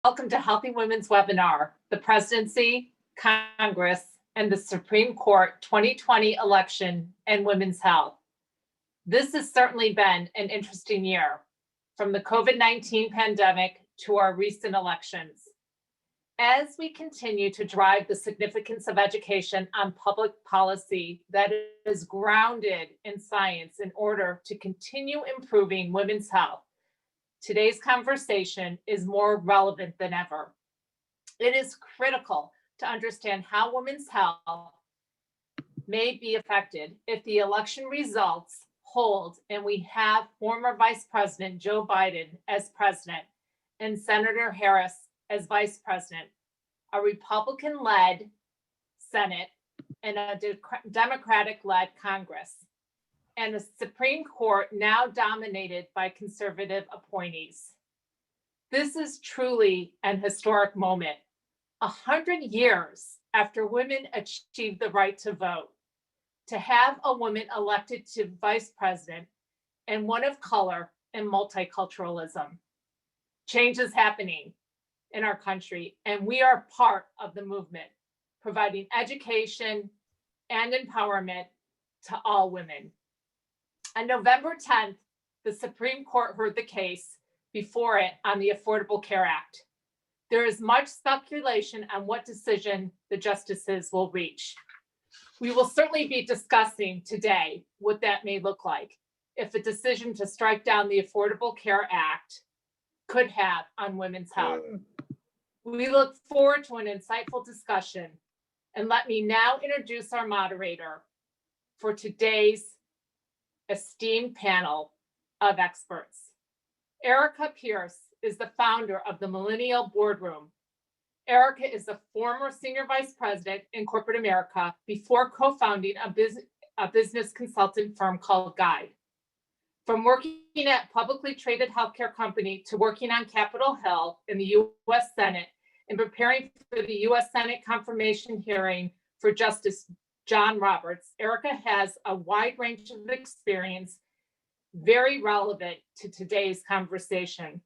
Welcome to Healthy Women's Webinar, the Presidency, Congress, and the Supreme Court 2020 election and women's health. This has certainly been an interesting year, from the COVID-19 pandemic to our recent elections. As we continue to drive the significance of education on public policy that is grounded in science in order to continue improving women's health, today's conversation is more relevant than ever. It is critical to understand how women's health may be affected if the election results hold and we have former Vice President Joe Biden as president and Senator Harris as vice president, a Republican-led Senate, and a Democratic-led Congress, and a Supreme Court now dominated by conservative appointees. This is truly an historic moment. 100 years after women achieved the right to vote, to have a woman elected to vice president and one of color and multiculturalism. Change is happening in our country, and we are part of the movement, providing education and empowerment to all women. On November 10th, the Supreme Court heard the case before it on the Affordable Care Act. There is much speculation on what decision the justices will reach. We will certainly be discussing today what that may look like, if a decision to strike down the Affordable Care Act could have on women's health. We look forward to an insightful discussion, and let me now introduce our moderator for today's esteemed panel of experts. Erica Pierce is the founder of the Millennial Boardroom. Erica is a former senior vice president in corporate America before co-founding a business consulting firm called Guide. From working at publicly traded healthcare company to working on Capitol Hill in the U.S. Senate and preparing for the U.S. Senate confirmation hearing for Justice John Roberts, Erica has a wide range of experience, very relevant to today's conversation.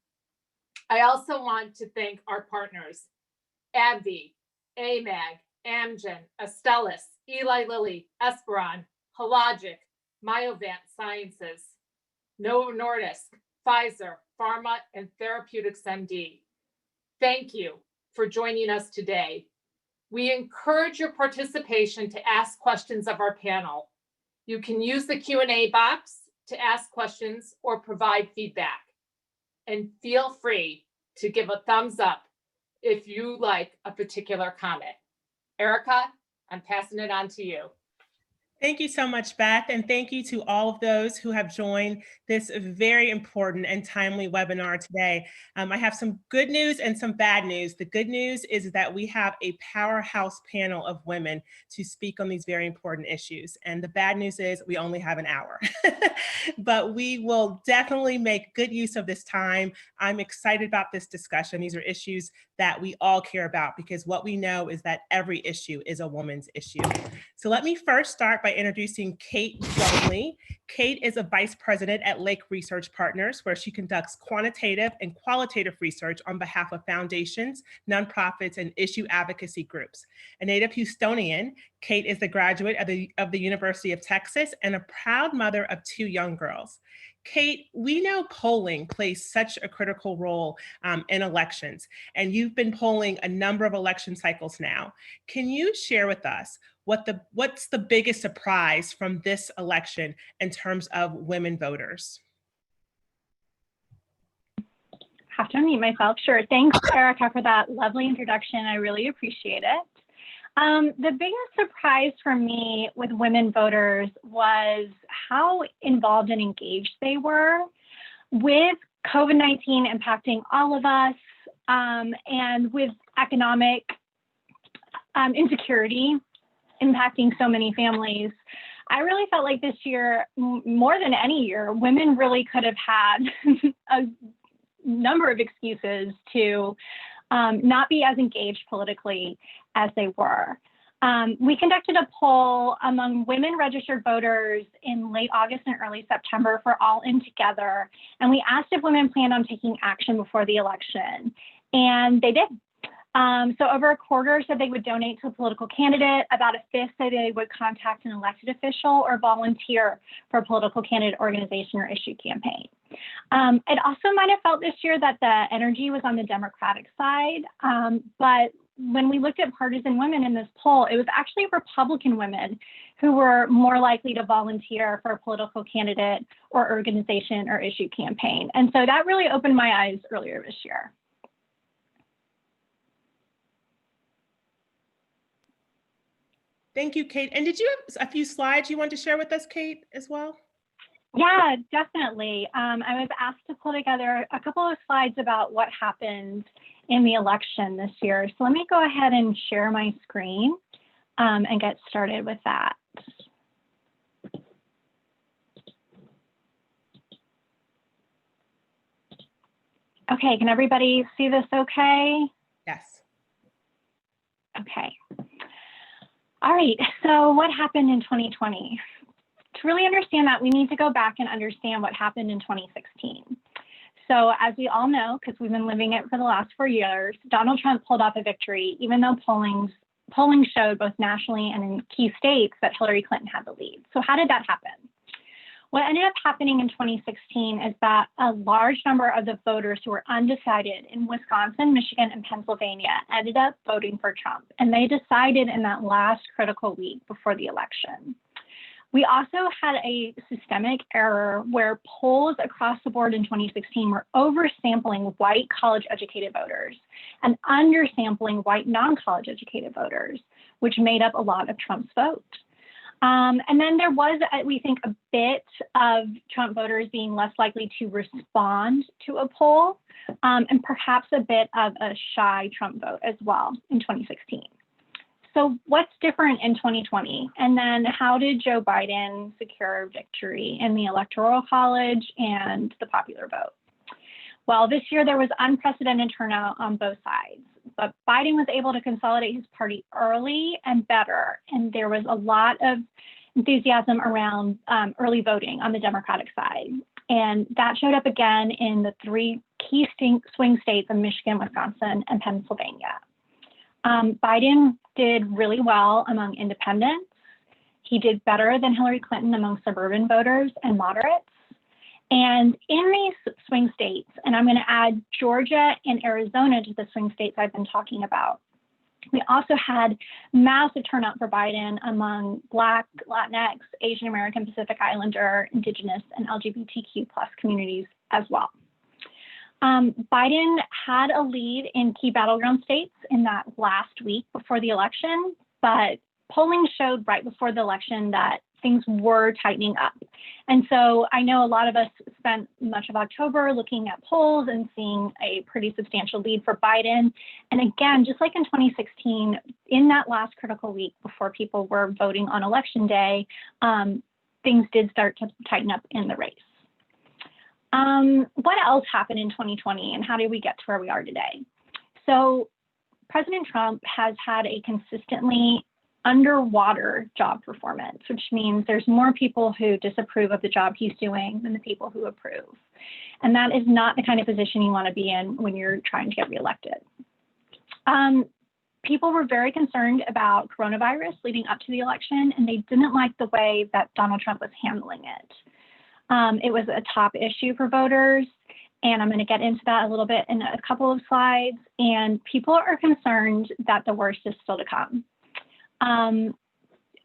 I also want to thank our partners, AbbVie, AMAG, Amgen, Astellas, Eli Lilly, Esperon, Hologic, Myovant Sciences, Novo Nordisk, Pfizer, Pharma, and Therapeutics MD. Thank you for joining us today. We encourage your participation to ask questions of our panel. You can use the Q&A box to ask questions or provide feedback. And feel free to give a thumbs up if you like a particular comment. Erica, I'm passing it on to you. Thank you so much, Beth, and thank you to all of those who have joined this very important and timely webinar today. I have some good news and some bad news. The good news is that we have a powerhouse panel of women to speak on these very important issues. And the bad news is we only have an hour, but we will definitely make good use of this time. I'm excited about this discussion. These are issues that we all care about because what we know is that every issue is a woman's issue. So let me first start by introducing Kate Broadley. Kate is a vice president at Lake Research Partners, where she conducts quantitative and qualitative research on behalf of foundations, nonprofits, and issue advocacy groups. A native Houstonian, Kate is the graduate of the University of Texas and a proud mother of 2 young girls. Kate, we know polling plays such a critical role in elections, and you've been polling a number of election cycles now. Can you share with us what's the biggest surprise from this election in terms of women voters? Have to unmute myself. Sure. Thanks, Erica, for that lovely introduction. I really appreciate it. The biggest surprise for me with women voters was how involved and engaged they were with COVID-19 impacting all of us, and with economic insecurity impacting so many families. I really felt like this year, more than any year, women really could have had a number of excuses to not be as engaged politically as they were. We conducted a poll among women registered voters in late August and early September for All In Together, and we asked if women planned on taking action before the election. And they did. So over a quarter said they would donate to a political candidate. About a fifth said they would contact an elected official or volunteer for a political candidate, organization, or issue campaign. It also might have felt this year that the energy was on the Democratic side, but when we looked at partisan women in this poll, it was actually Republican women who were more likely to volunteer for a political candidate or organization or issue campaign. And so that really opened my eyes earlier this year. Thank you, Kate. And did you have a few slides you want to share with us, Kate, as well? Yeah, definitely. I was asked to pull together a couple of slides about what happened in the election this year. So let me go ahead and share my screen and get started with that. Okay, can everybody see this okay? Yes. Okay. All right, so what happened in 2020? To really understand that, we need to go back and understand what happened in 2016. So as we all know, because we've been living it for the last 4 years, Donald Trump pulled off a victory, even though polling showed both nationally and in key states that Hillary Clinton had the lead. So how did that happen? What ended up happening in 2016 is that a large number of the voters who were undecided in Wisconsin, Michigan, and Pennsylvania ended up voting for Trump, and they decided in that last critical week before the election. We also had a systemic error where polls across the board in 2016 were oversampling white college-educated voters and undersampling white non-college educated voters, which made up a lot of Trump's vote. And then there was, we think, a bit of Trump voters being less likely to respond to a poll, and perhaps a bit of a shy Trump vote as well in 2016. So what's different in 2020? And then how did Joe Biden secure victory in the Electoral College and the popular vote? Well, this year there was unprecedented turnout on both sides, but Biden was able to consolidate his party early and better, and there was a lot of enthusiasm around early voting on the Democratic side. And that showed up again in the three key swing states of Michigan, Wisconsin, and Pennsylvania. Biden did really well among independents. He did better than Hillary Clinton among suburban voters and moderates. And in these swing states, and I'm going to add Georgia and Arizona to the swing states I've been talking about, we also had massive turnout for Biden among Black, Latinx, Asian American, Pacific Islander, Indigenous, and LGBTQ+ communities as well. Biden had a lead in key battleground states in that last week before the election, but polling showed right before the election that things were tightening up. And so I know a lot of us spent much of October looking at polls and seeing a pretty substantial lead for Biden. And again, just like in 2016, in that last critical week before people were voting on election day, things did start to tighten up in the race. What else happened in 2020 and how did we get to where we are today? So President Trump has had a consistently underwater job performance, which means there's more people who disapprove of the job he's doing than the people who approve. And that is not the kind of position you want to be in when you're trying to get reelected. People were very concerned about coronavirus leading up to the election, and they didn't like the way that Donald Trump was handling it. It was a top issue for voters, and I'm going to get into that a little bit in a couple of slides. And people are concerned that the worst is still to come.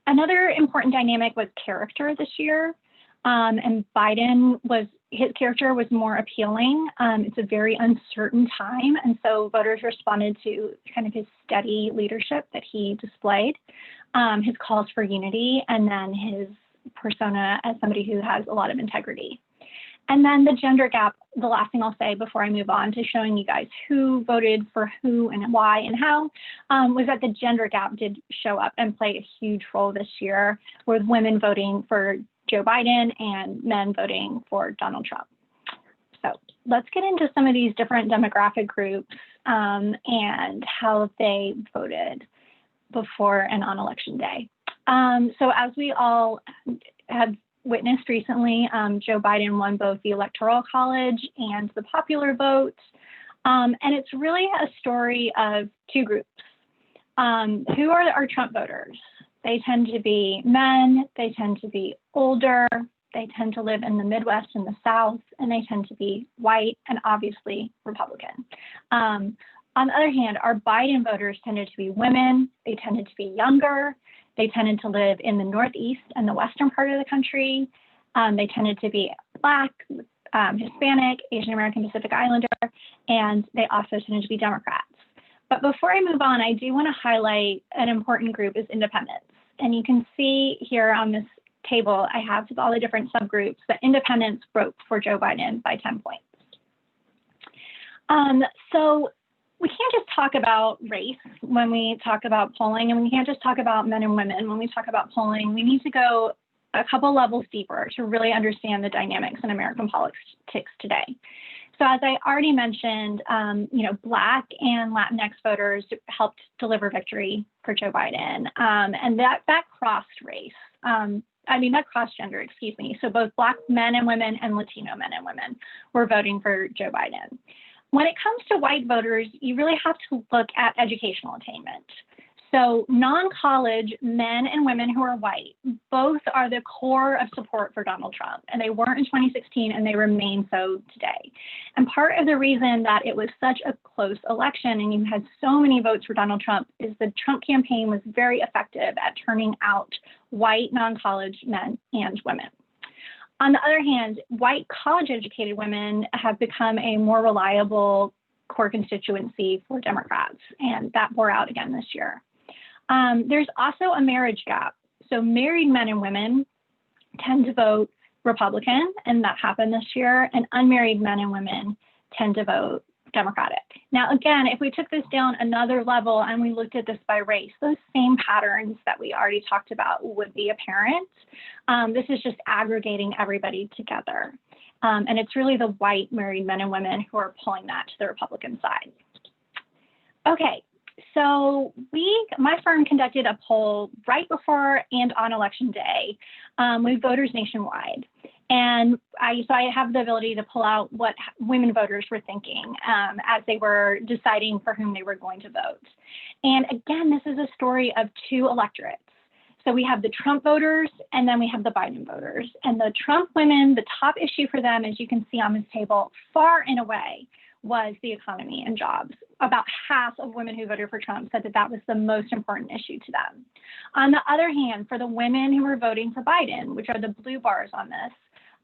Another important dynamic was character this year, and his character was more appealing. It's a very uncertain time, and so voters responded to kind of his steady leadership that he displayed, his calls for unity, and then his persona as somebody who has a lot of integrity. And then the gender gap, the last thing I'll say before I move on to showing you guys who voted for who and why and how, was that the gender gap did show up and play a huge role this year, with women voting for Joe Biden and men voting for Donald Trump. So let's get into some of these different demographic groups and how they voted before and on election day. So as we all have witnessed recently, Joe Biden won both the Electoral College and the popular vote. And it's really a story of two groups. Who are our Trump voters? They tend to be men, they tend to be older, they tend to live in the Midwest and the South, and they tend to be white and obviously Republican. On the other hand, our Biden voters tended to be women, they tended to be younger, they tended to live in the Northeast and the Western part of the country, they tended to be Black, Hispanic, Asian American, Pacific Islander, and they also tended to be Democrats. But before I move on, I do want to highlight an important group is independents. And you can see here on this table, I have all the different subgroups that independents broke for Joe Biden by 10 points. So we can't just talk about race when we talk about polling, and we can't just talk about men and women when we talk about polling. We need to go a couple levels deeper to really understand the dynamics in American politics today. So as I already mentioned, Black and Latinx voters helped deliver victory for Joe Biden, and that crossed race. That crossed gender, excuse me. So both Black men and women and Latino men and women were voting for Joe Biden. When it comes to white voters, you really have to look at educational attainment. So non-college men and women who are white, both are the core of support for Donald Trump. And they weren't in 2016 and they remain so today. And part of the reason that it was such a close election and you had so many votes for Donald Trump is the Trump campaign was very effective at turning out white non-college men and women. On the other hand, white college-educated women have become a more reliable core constituency for Democrats, and that bore out again this year. There's also a marriage gap. So married men and women tend to vote Republican, and that happened this year, and unmarried men and women tend to vote Democratic. Now, again, if we took this down another level and we looked at this by race, those same patterns that we already talked about would be apparent. This is just aggregating everybody together. And it's really the white married men and women who are pulling that to the Republican side. Okay, so my firm conducted a poll right before and on election day with voters nationwide. And I have the ability to pull out what women voters were thinking as they were deciding for whom they were going to vote. And again, this is a story of two electorates. So we have the Trump voters and then we have the Biden voters. And the Trump women, the top issue for them, as you can see on this table, far and away was the economy and jobs. About half of women who voted for Trump said that that was the most important issue to them. On the other hand, for the women who were voting for Biden, which are the blue bars on this,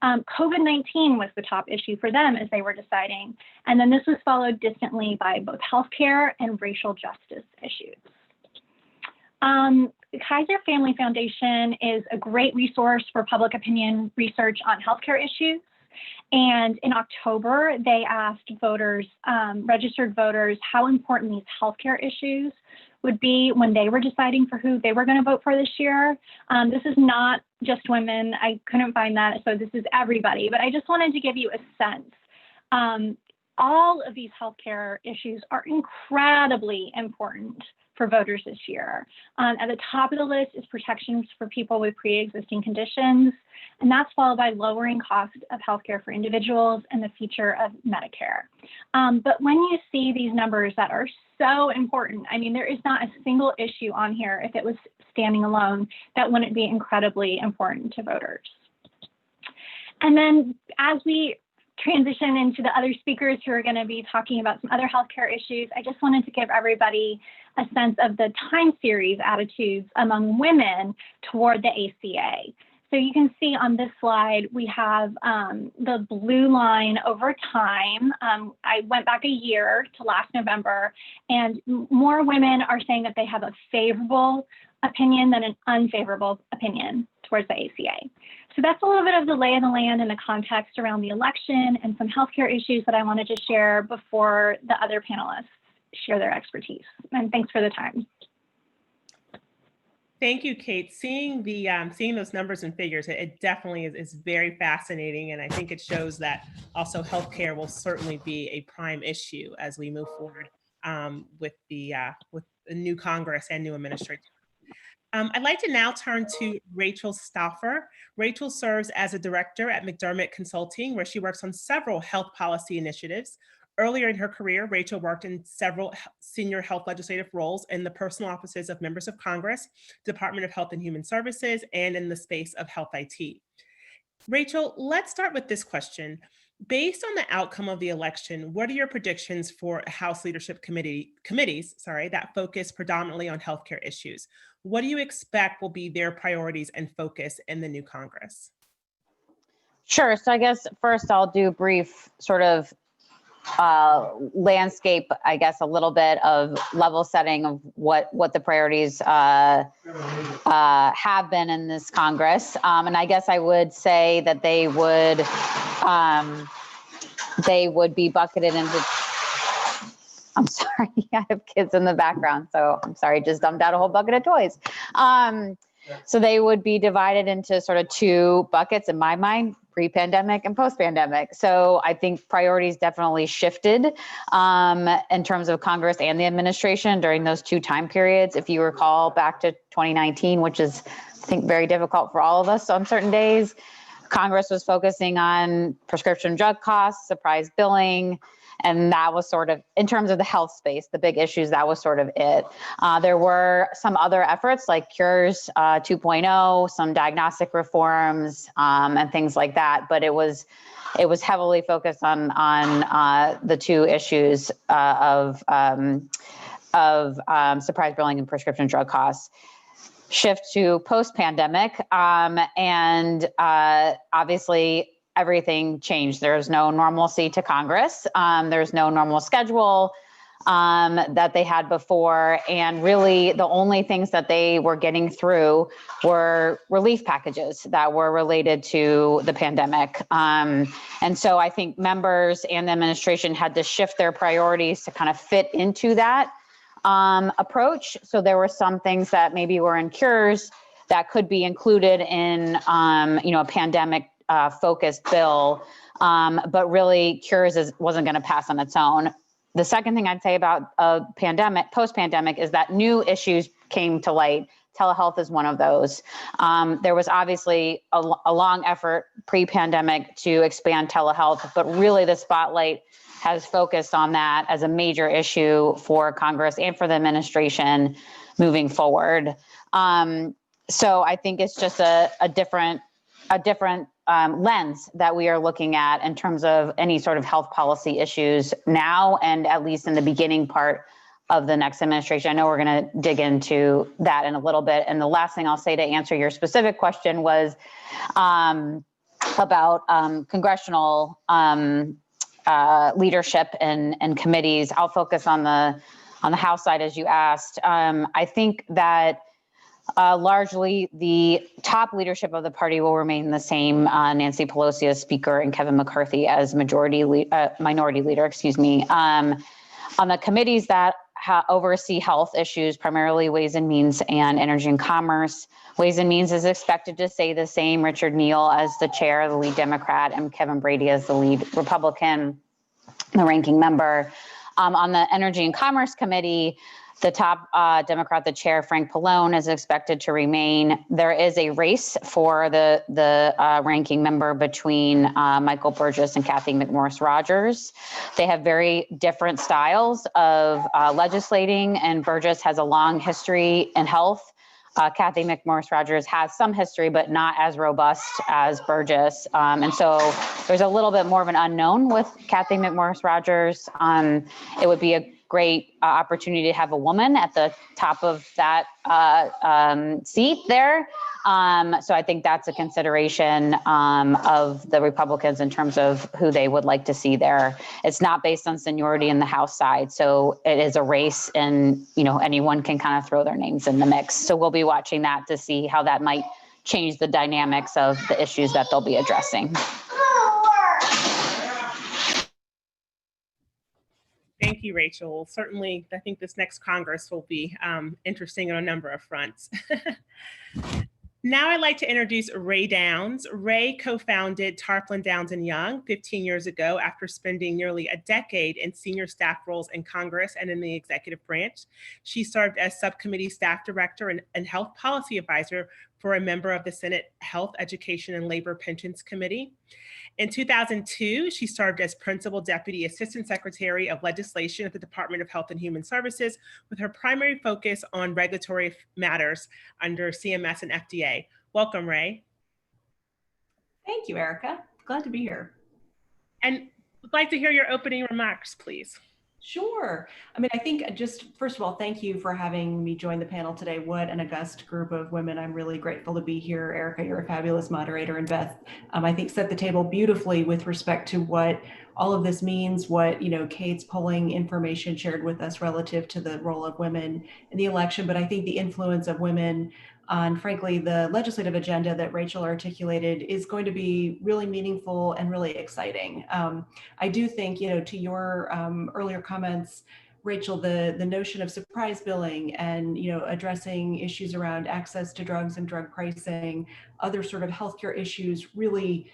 COVID-19 was the top issue for them as they were deciding. And then this was followed distantly by both healthcare and racial justice issues. The Kaiser Family Foundation is a great resource for public opinion research on healthcare issues. And in October, they asked voters, registered voters, how important these healthcare issues would be when they were deciding for who they were going to vote for this year. This is not just women. I couldn't find that, so this is everybody. But I just wanted to give you a sense. All of these healthcare issues are incredibly important for voters this year. At the top of the list is protections for people with pre-existing conditions, and that's followed by lowering cost of healthcare for individuals and the future of Medicare. But when you see these numbers that are so important, I mean, there is not a single issue on here, if it was standing alone, that wouldn't be incredibly important to voters. And then as we transition into the other speakers who are going to be talking about some other healthcare issues, I just wanted to give everybody a sense of the time series attitudes among women toward the ACA. So you can see on this slide, we have the blue line over time. I went back a year to last November, and more women are saying that they have a favorable opinion than an unfavorable opinion towards the ACA. So that's a little bit of the lay of the land and the context around the election and some healthcare issues that I wanted to share before the other panelists share their expertise. And thanks for the time. Thank you, Kate. Seeing those numbers and figures, it definitely is very fascinating, and I think it shows that also healthcare will certainly be a prime issue as we move forward with the new Congress and new administration. I'd like to now turn to Rachel Stauffer. Rachel serves as a director at McDermott Consulting, where she works on several health policy initiatives. Earlier in her career, Rachel worked in several senior health legislative roles in the personal offices of members of Congress, Department of Health and Human Services, and in the space of health IT. Rachel, let's start with this question. Based on the outcome of the election, what are your predictions for House leadership committees that focus predominantly on healthcare issues? What do you expect will be their priorities and focus in the new Congress? Sure. So I guess first I'll do a brief sort of landscape, I guess, a little bit of level setting of what the priorities have been in this Congress. And I guess I would say that they would be bucketed into, I'm sorry, I have kids in the background, so I'm sorry, just dumped out a whole bucket of toys. So they would be divided into sort of two buckets in my mind, pre-pandemic and post-pandemic. So I think priorities definitely shifted in terms of Congress and the administration during those two time periods. If you recall back to 2019, which is, I think, very difficult for all of us on certain days, Congress was focusing on prescription drug costs, surprise billing, and that was sort of, in terms of the health space, the big issues, that was sort of it. There were some other efforts like Cures 2.0, some diagnostic reforms, and things like that. But it was heavily focused on the two issues of surprise billing and prescription drug costs. Shift to post-pandemic, and obviously everything changed. There's no normalcy to Congress. There's no normal schedule that they had before. And really the only things that they were getting through were relief packages that were related to the pandemic. And so I think members and the administration had to shift their priorities to kind of fit into that approach. So there were some things that maybe were in Cures that could be included in, a pandemic focused bill, but really Cures wasn't going to pass on its own. The second thing I'd say about post-pandemic is that new issues came to light. Telehealth is one of those. There was obviously a long effort pre-pandemic to expand telehealth, but really the spotlight has focused on that as a major issue for Congress and for the administration moving forward. So I think it's just a different lens that we are looking at in terms of any sort of health policy issues now, and at least in the beginning part of the next administration. I know we're going to dig into that in a little bit. And the last thing I'll say to answer your specific question was about congressional leadership and committees. I'll focus on the House side, as you asked. I think that largely the top leadership of the party will remain the same. Nancy Pelosi as Speaker and Kevin McCarthy as minority leader. On the committees that oversee health issues, primarily Ways and Means and Energy and Commerce. Ways and Means is expected to stay the same. Richard Neal as the chair, the lead Democrat, and Kevin Brady as the lead Republican, the ranking member. On the Energy and Commerce Committee, the top Democrat, the chair, Frank Pallone, is expected to remain. There is a race for the ranking member between Michael Burgess and Kathy McMorris Rodgers. They have very different styles of legislating, and Burgess has a long history in health. Kathy McMorris Rodgers has some history, but not as robust as Burgess. And so there's a little bit more of an unknown with Kathy McMorris Rodgers. It would be a great opportunity to have a woman at the top of that seat there. So I think that's a consideration of the Republicans in terms of who they would like to see there. It's not based on seniority in the House side. So it is a race, and anyone can kind of throw their names in the mix. So we'll be watching that to see how that might change the dynamics of the issues that they'll be addressing. Thank you, Rachel. Certainly, I think this next Congress will be interesting on a number of fronts. Now I'd like to introduce Ray Downs. Ray co-founded Tarplin, Downs & Young 15 years ago after spending nearly a decade in senior staff roles in Congress and in the executive branch. She served as subcommittee staff director and health policy advisor for a member of the Senate Health, Education, and Labor Pensions Committee. In 2002, she served as Principal Deputy Assistant Secretary of Legislation at the Department of Health and Human Services, with her primary focus on regulatory matters under CMS and FDA. Welcome, Ray. Thank you, Erica. Glad to be here. And would like to hear your opening remarks, please. Sure. I mean, I think just first of all, thank you for having me join the panel today. What an august group of women. I'm really grateful to be here. Erica, you're a fabulous moderator, and Beth, I think set the table beautifully with respect to what all of this means, what, Kate's polling information shared with us relative to the role of women in the election, but I think the influence of women on, frankly, the legislative agenda that Rachel articulated is going to be really meaningful and really exciting. I do think, to your earlier comments, Rachel, the notion of surprise billing and, addressing issues around access to drugs and drug pricing, other sort of healthcare issues really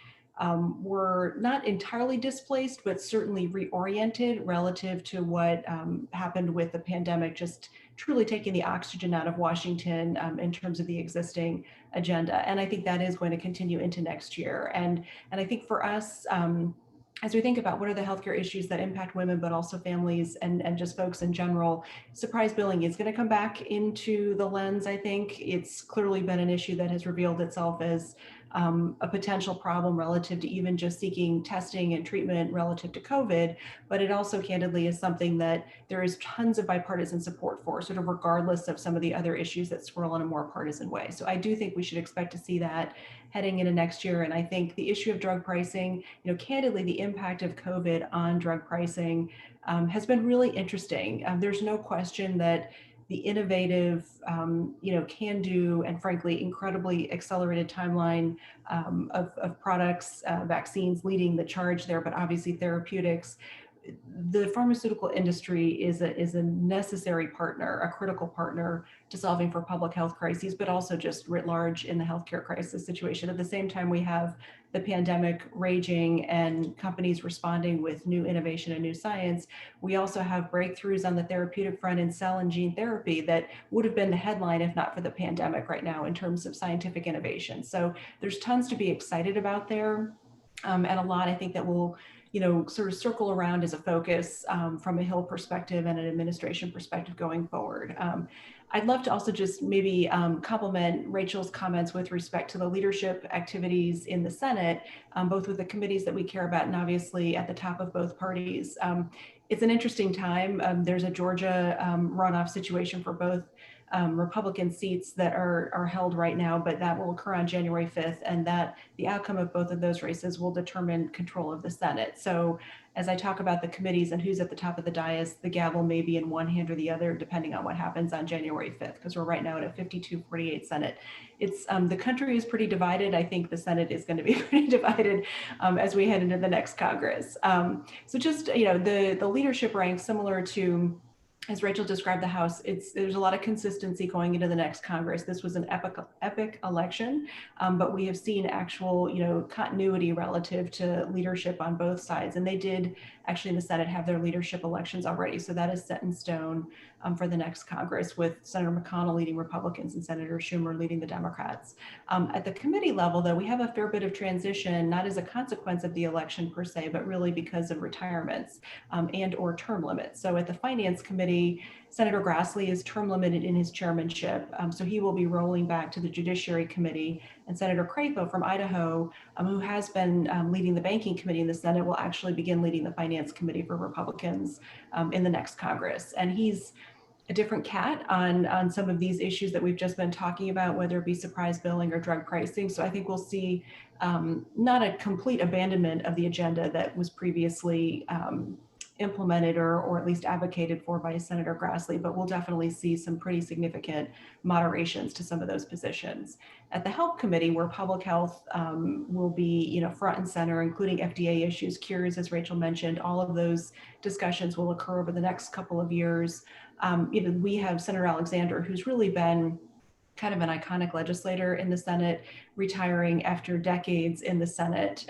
were not entirely displaced, but certainly reoriented relative to what happened with the pandemic, just truly taking the oxygen out of Washington in terms of the existing agenda. And I think that is going to continue into next year. And I think for us, as we think about what are the healthcare issues that impact women, but also families and just folks in general, surprise billing is going to come back into the lens. I think it's clearly been an issue that has revealed itself as a potential problem relative to even just seeking testing and treatment relative to COVID, but it also candidly is something that there is tons of bipartisan support for, sort of regardless of some of the other issues that swirl in a more partisan way. So I do think we should expect to see that heading into next year. And I think the issue of drug pricing, candidly, the impact of COVID on drug pricing has been really interesting. There's no question that the innovative, can-do, and frankly, incredibly accelerated timeline of products, vaccines leading the charge there, but obviously therapeutics. The pharmaceutical industry is a necessary partner, a critical partner to solving for public health crises, but also just writ large in the healthcare crisis situation. At the same time, we have the pandemic raging and companies responding with new innovation and new science. We also have breakthroughs on the therapeutic front in cell and gene therapy that would have been the headline if not for the pandemic right now in terms of scientific innovation. So there's tons to be excited about there, and a lot I think that will sort of circle around as a focus from a Hill perspective and an administration perspective going forward. I'd love to also just maybe compliment Rachel's comments with respect to the leadership activities in the Senate, both with the committees that we care about and obviously at the top of both parties. It's an interesting time. There's a Georgia runoff situation for both Republican seats that are held right now, but that will occur on January 5th, and that the outcome of both of those races will determine control of the Senate. So as I talk about the committees and who's at the top of the dais, the gavel may be in one hand or the other, depending on what happens on January 5th, because we're right now at a 52-48 Senate. It's the country is pretty divided. I think the Senate is going to be pretty divided as we head into the next Congress. So just, the leadership ranks similar to, as Rachel described the House, there's a lot of consistency going into the next Congress. This was an epic election, but we have seen actual, continuity relative to leadership on both sides. And they did actually in the Senate have their leadership elections already. So that is set in stone for the next Congress, with Senator McConnell leading Republicans and Senator Schumer leading the Democrats. At the committee level, though, we have a fair bit of transition, not as a consequence of the election per se, but really because of retirements and or term limits. So at the Finance Committee, Senator Grassley is term limited in his chairmanship, so he will be rolling back to the Judiciary Committee. And Senator Crapo from Idaho, who has been leading the Banking Committee in the Senate, will actually begin leading the Finance Committee for Republicans in the next Congress. And he's a different cat on some of these issues that we've just been talking about, whether it be surprise billing or drug pricing. So I think we'll see not a complete abandonment of the agenda that was previously implemented or at least advocated for by Senator Grassley, but we'll definitely see some pretty significant moderations to some of those positions. At the Health Committee, where public health will be front and center, including FDA issues, cures, as Rachel mentioned, all of those discussions will occur over the next couple of years. We have Senator Alexander, who's really been kind of an iconic legislator in the Senate, retiring after decades in the Senate,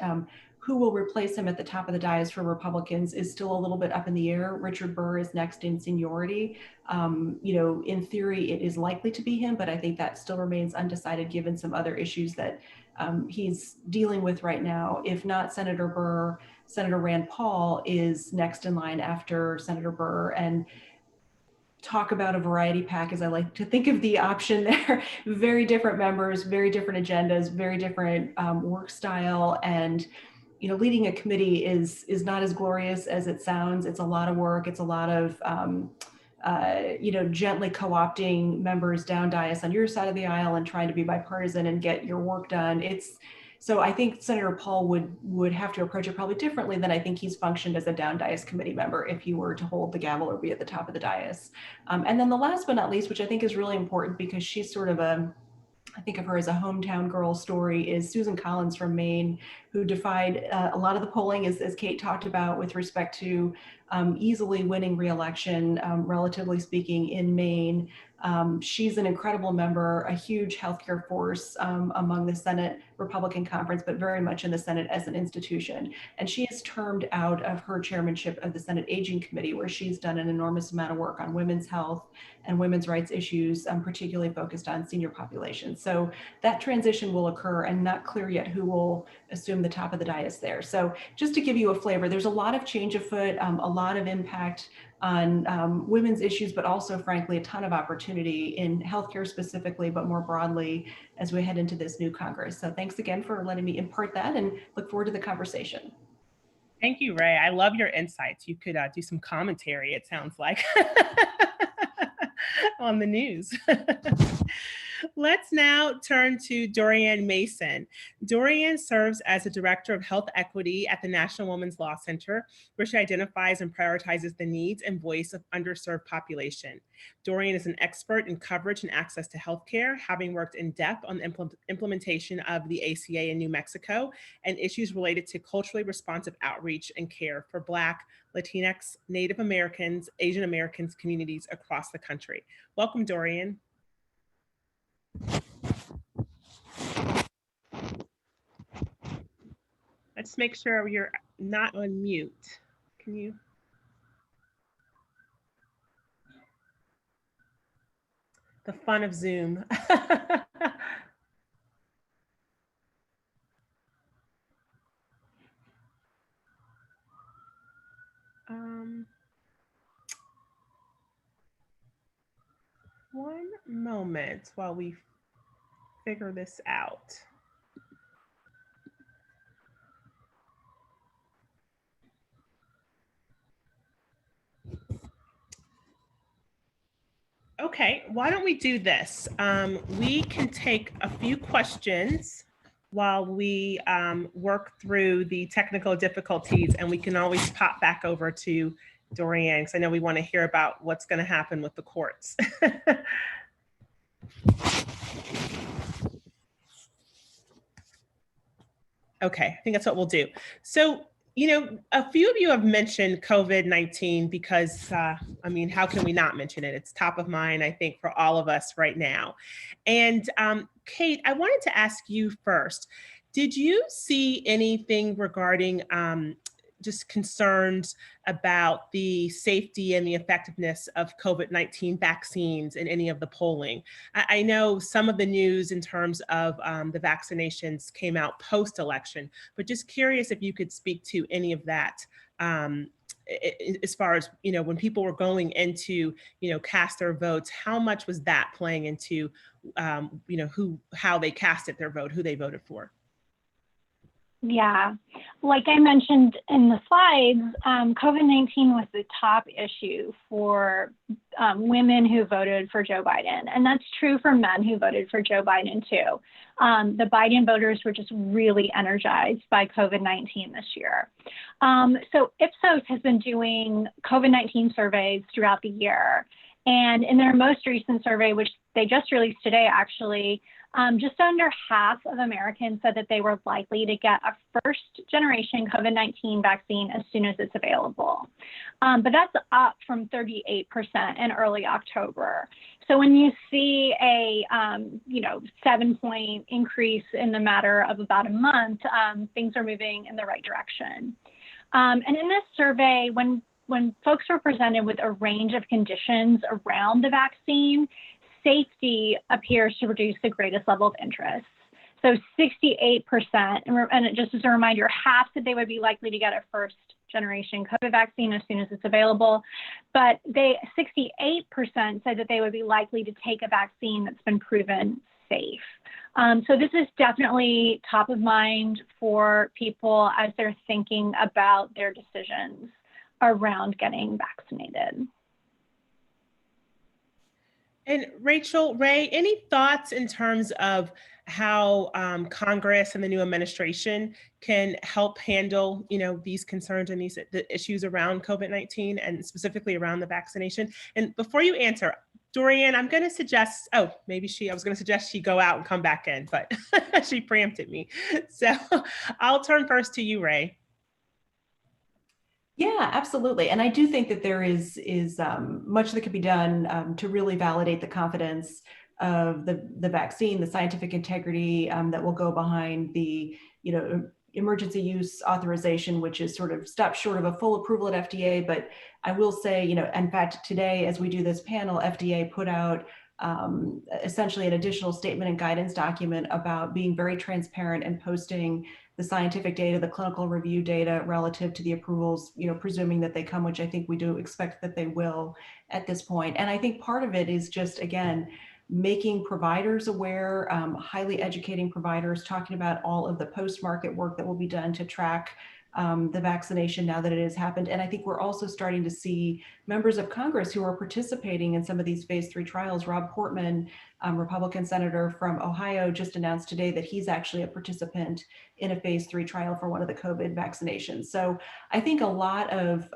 who will replace him at the top of the dais for Republicans is still a little bit up in the air. Richard Burr is next in seniority. In theory, it is likely to be him, but I think that still remains undecided given some other issues that he's dealing with right now. If not Senator Burr, Senator Rand Paul is next in line after Senator Burr. And talk about a variety pack, as I like to think of the option there. Very different members, very different agendas, very different work style. And leading a committee is not as glorious as it sounds. It's a lot of work. It's a lot of gently co-opting members down dais on your side of the aisle and trying to be bipartisan and get your work done. So I think Senator Paul would have to approach it probably differently than I think he's functioned as a down dais committee member if he were to hold the gavel or be at the top of the dais. And then the last but not least, which I think is really important because she's sort of I think of her as a hometown girl story, is Susan Collins from Maine, who defied a lot of the polling, as Kate talked about, with respect to easily winning re-election, relatively speaking, in Maine. She's an incredible member, a huge healthcare force among the Senate Republican Conference, but very much in the Senate as an institution. And she is termed out of her chairmanship of the Senate Aging Committee, where she's done an enormous amount of work on women's health and women's rights issues, particularly focused on senior populations. So that transition will occur, and not clear yet who will assume the top of the dais there. So just to give you a flavor, there's a lot of change afoot, a lot of impact on women's issues, but also, frankly, a ton of opportunity in healthcare specifically, but more broadly as we head into this new Congress. So thanks again for letting me impart that, and look forward to the conversation. Thank you, Ray. I love your insights. You could do some commentary, it sounds like, on the news. Let's now turn to Dorian Mason. Dorian serves as the Director of Health Equity at the National Women's Law Center, where she identifies and prioritizes the needs and voice of underserved population. Dorian is an expert in coverage and access to healthcare, having worked in depth on the implementation of the ACA in New Mexico and issues related to culturally responsive outreach and care for Black, Latinx, Native Americans, Asian Americans communities across the country. Welcome, Dorian. Let's make sure you're not on mute. Can you? The fun of Zoom. One moment while we figure this out. Okay, why don't we do this? We can take a few questions while we work through the technical difficulties, and we can always pop back over to Dorian, because I know we want to hear about what's going to happen with the courts. Okay, I think that's what we'll do. So, a few of you have mentioned COVID-19 because, I mean, how can we not mention it? It's top of mind, I think, for all of us right now. And Kate, I wanted to ask you first, did you see anything regarding just concerns about the safety and the effectiveness of COVID-19 vaccines in any of the polling? I know some of the news in terms of the vaccinations came out post-election, but just curious if you could speak to any of that as far as, when people were going into, cast their votes, how much was that playing into, how they casted their vote, who they voted for? Yeah, like I mentioned in the slides, COVID-19 was the top issue for women who voted for Joe Biden. And that's true for men who voted for Joe Biden too. The Biden voters were just really energized by COVID-19 this year. So Ipsos has been doing COVID-19 surveys throughout the year. And in their most recent survey, which they just released today, actually, just under half of Americans said that they were likely to get a first-generation COVID-19 vaccine as soon as it's available. But that's up from 38% in early October. So when you see a 7-point increase in the matter of about a month, things are moving in the right direction. And in this survey, when folks were presented with a range of conditions around the vaccine, safety appears to produce the greatest level of interest. So 68%, and just as a reminder, half said they would be likely to get a first generation COVID vaccine as soon as it's available, but 68% said that they would be likely to take a vaccine that's been proven safe. So this is definitely top of mind for people as they're thinking about their decisions around getting vaccinated. And Rachel, Ray, any thoughts in terms of how Congress and the new administration can help handle, these concerns and the issues around COVID-19 and specifically around the vaccination? And before you answer, Dorian, I'm going to suggest, I was going to suggest she go out and come back in, but she preempted me. So I'll turn first to you, Ray. Yeah, absolutely. And I do think that there is much that could be done to really validate the confidence of the vaccine, the scientific integrity that will go behind the, emergency use authorization, which is sort of stopped short of a full approval at FDA. But I will say, in fact, today, as we do this panel, FDA put out essentially an additional statement and guidance document about being very transparent and posting the scientific data, the clinical review data relative to the approvals, presuming that they come, which I think we do expect that they will at this point. And I think part of it is just, again, making providers aware, highly educating providers, talking about all of the post-market work that will be done to track the vaccination now that it has happened. And I think we're also starting to see members of Congress who are participating in some of these phase 3 trials. Rob Portman, Republican senator from Ohio, just announced today that he's actually a participant in a phase 3 trial for one of the COVID vaccinations. So I think a lot of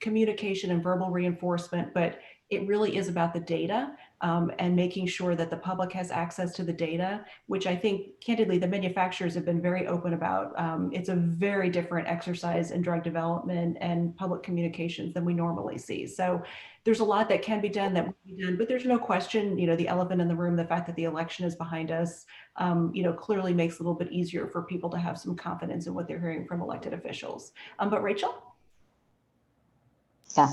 communication and verbal reinforcement, but it really is about the data and making sure that the public has access to the data, which I think, candidly, the manufacturers have been very open about. It's a very different exercise in drug development and public communications than we normally see. So there's a lot that can be done, that will be done, but there's no question, the elephant in the room, the fact that the election is behind us, clearly makes it a little bit easier for people to have some confidence in what they're hearing from elected officials. But Rachel? Yeah.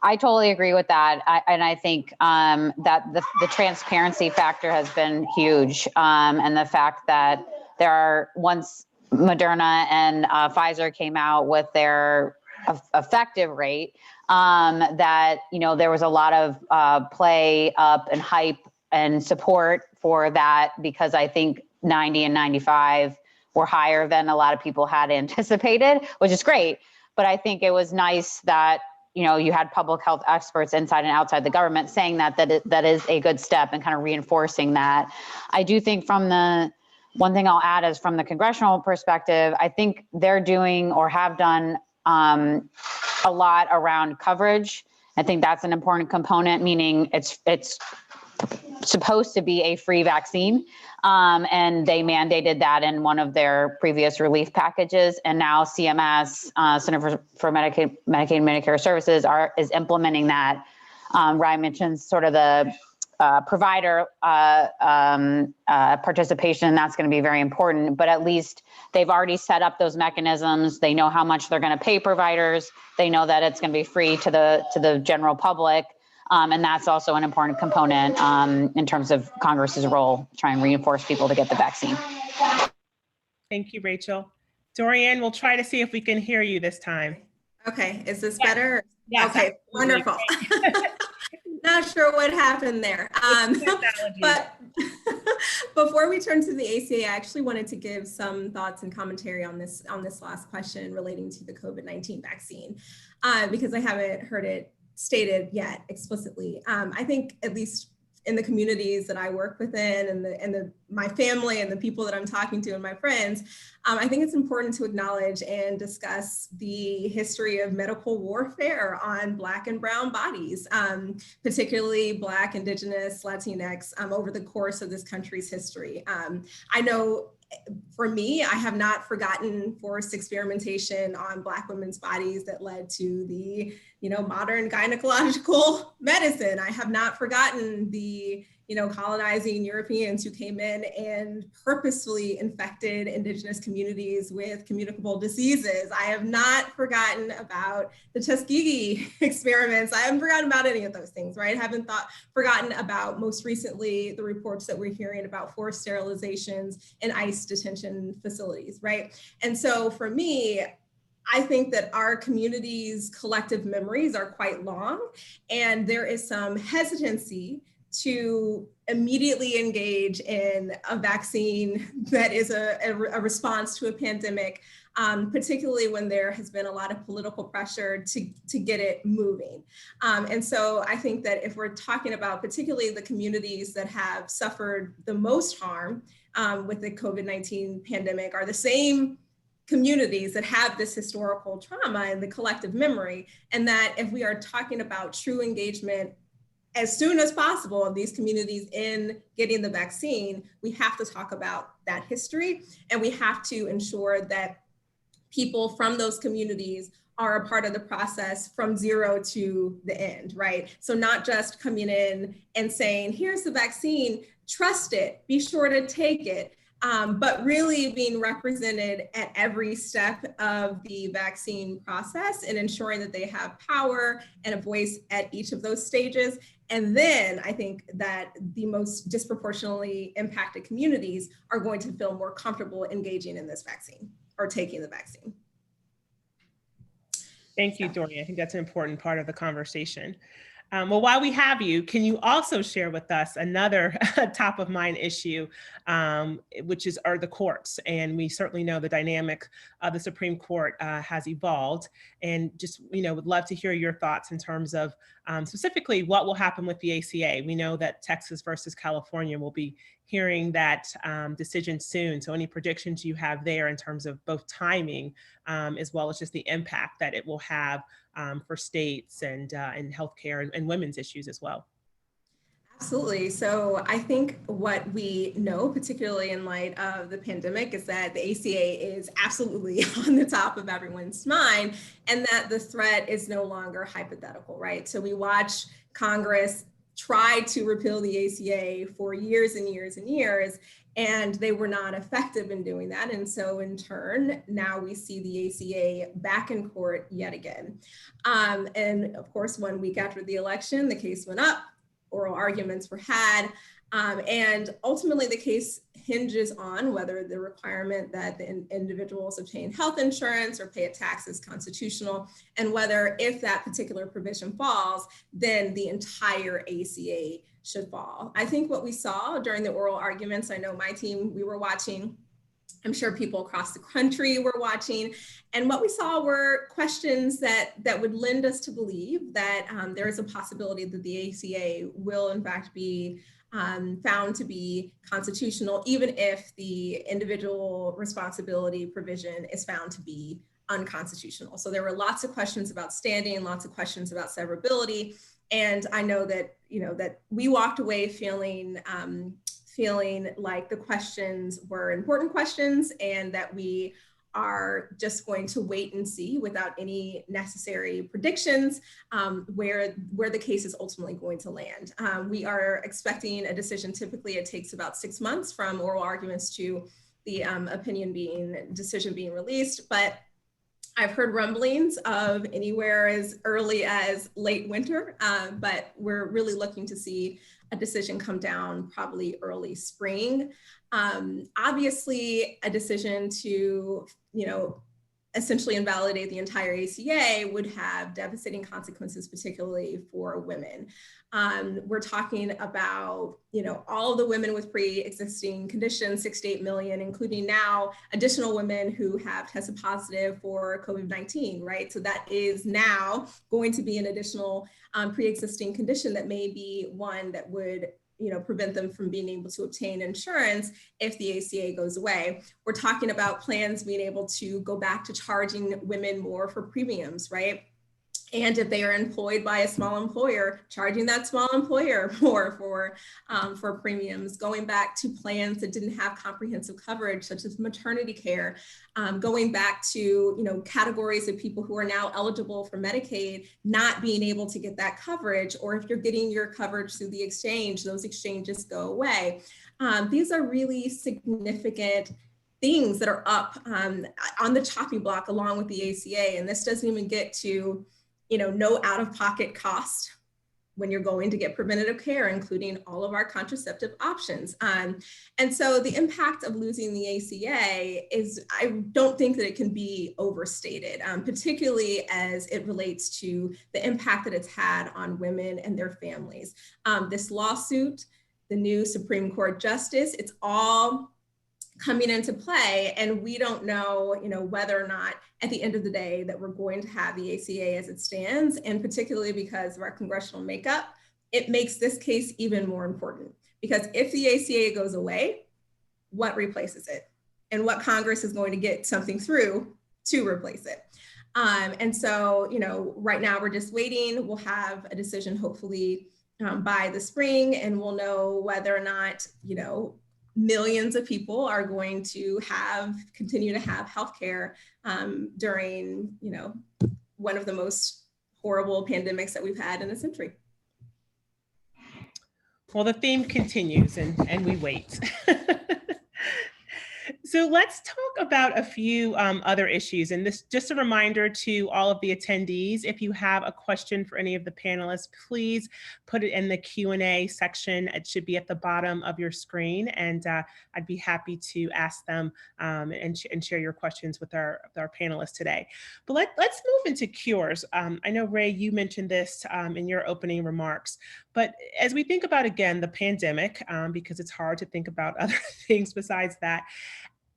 I totally agree with that. And I think that the transparency factor has been huge. And the fact that there are, once Moderna and Pfizer came out with their effective rate, that, there was a lot of play up and hype and support for that, because I think 90 and 95 were higher than a lot of people had anticipated, which is great. But I think it was nice that, you had public health experts inside and outside the government saying that is a good step and kind of reinforcing that. I do think one thing I'll add is from the congressional perspective, I think they're doing or have done a lot around coverage. I think that's an important component, meaning it's supposed to be a free vaccine. And they mandated that in one of their previous relief packages. And now CMS, Center for Medicaid and Medicare Services, is implementing that. Ryan mentioned sort of the provider participation, and that's going to be very important. But at least they've already set up those mechanisms. They know how much they're going to pay providers. They know that it's going to be free to the general public. And that's also an important component in terms of Congress's role, to try and reinforce people to get the vaccine. Thank you, Rachel. Dorian, we'll try to see if we can hear you this time. Okay, is this better? Yes. Okay, wonderful. Not sure what happened there. But before we turn to the ACA, I actually wanted to give some thoughts and commentary on this last question relating to the COVID-19 vaccine, because I haven't heard it stated yet explicitly. I think, at least in the communities that I work within and my family and the people that I'm talking to and my friends, I think it's important to acknowledge and discuss the history of medical warfare on Black and brown bodies, particularly Black, Indigenous, Latinx, over the course of this country's history. I know for me, I have not forgotten forced experimentation on Black women's bodies that led to the, modern gynecological medicine. I have not forgotten the, colonizing Europeans who came in and purposefully infected indigenous communities with communicable diseases. I have not forgotten about the Tuskegee experiments. I haven't forgotten about any of those things, right? I haven't forgotten about most recently the reports that we're hearing about forced sterilizations in ICE detention facilities, right? And so for me, I think that our community's collective memories are quite long, and there is some hesitancy to immediately engage in a vaccine that is a response to a pandemic, particularly when there has been a lot of political pressure to get it moving. And so I think that if we're talking about particularly the communities that have suffered the most harm with the COVID-19 pandemic are the same communities that have this historical trauma and the collective memory, and that if we are talking about true engagement as soon as possible of these communities in getting the vaccine, we have to talk about that history, and we have to ensure that people from those communities are a part of the process from zero to the end, right? So not just coming in and saying, here's the vaccine, trust it, be sure to take it, but really being represented at every step of the vaccine process and ensuring that they have power and a voice at each of those stages. And then I think that the most disproportionately impacted communities are going to feel more comfortable engaging in this vaccine or taking the vaccine. Thank you, Dorian. I think that's an important part of the conversation. Well, while we have you, can you also share with us another top of mind issue, which are the courts? And we certainly know the dynamic of the Supreme Court has evolved, and just, would love to hear your thoughts in terms of specifically what will happen with the ACA. We know that Texas versus California will be hearing that decision soon. So any predictions you have there in terms of both timing as well as just the impact that it will have for states and healthcare and women's issues as well? Absolutely. So I think what we know, particularly in light of the pandemic, is that the ACA is absolutely on the top of everyone's mind, and that the threat is no longer hypothetical, right? So we watch Congress try to repeal the ACA for years and years and years, and they were not effective in doing that. And so in turn, now we see the ACA back in court yet again. And of course, 1 week after the election, the case went up, oral arguments were had, and ultimately the case hinges on whether the requirement that the individuals obtain health insurance or pay a tax is constitutional, and whether if that particular provision falls, then the entire ACA should fall. I think what we saw during the oral arguments, I know my team, we were watching, I'm sure people across the country were watching, and what we saw were questions that would lend us to believe that there is a possibility that the ACA will in fact be found to be constitutional, even if the individual responsibility provision is found to be unconstitutional. So there were lots of questions about standing, lots of questions about severability, and I know that that we walked away feeling like the questions were important questions, and that we are just going to wait and see without any necessary predictions where the case is ultimately going to land. We are expecting a decision. Typically it takes about 6 months from oral arguments to the decision being released, but I've heard rumblings of anywhere as early as late winter, but we're really looking to see a decision come down probably early spring. Obviously, a decision to, essentially invalidate the entire ACA would have devastating consequences, particularly for women. We're talking about, all of the women with pre-existing conditions, 6 to 8 million, including now additional women who have tested positive for COVID-19, right? So that is now going to be an additional pre-existing condition that may be one that would prevent them from being able to obtain insurance if the ACA goes away. We're talking about plans being able to go back to charging women more for premiums, right? And if they are employed by a small employer, charging that small employer more for premiums, going back to plans that didn't have comprehensive coverage, such as maternity care, going back to categories of people who are now eligible for Medicaid, not being able to get that coverage, or if you're getting your coverage through the exchange, those exchanges go away. These are really significant things that are up on the chopping block along with the ACA, and this doesn't even get to no out-of-pocket cost when you're going to get preventative care, including all of our contraceptive options. And so the impact of losing the ACA is, I don't think that it can be overstated, particularly as it relates to the impact that it's had on women and their families. This lawsuit, the new Supreme Court justice, it's all coming into play, and we don't know, whether or not at the end of the day that we're going to have the ACA as it stands, and particularly because of our congressional makeup, it makes this case even more important. Because if the ACA goes away, what replaces it? And what Congress is going to get something through to replace it? And so, right now we're just waiting. We'll have a decision hopefully by the spring, and we'll know whether or not, millions of people are going to continue to have healthcare during, one of the most horrible pandemics that we've had in a century. Well, the theme continues, and we wait. So let's talk about a few other issues. And this, just a reminder to all of the attendees, if you have a question for any of the panelists, please put it in the Q&A section. It should be at the bottom of your screen. And I'd be happy to ask them and share your questions with our panelists today. But let's move into cures. I know, Ray, you mentioned this in your opening remarks. But as we think about, again, the pandemic, because it's hard to think about other things besides that,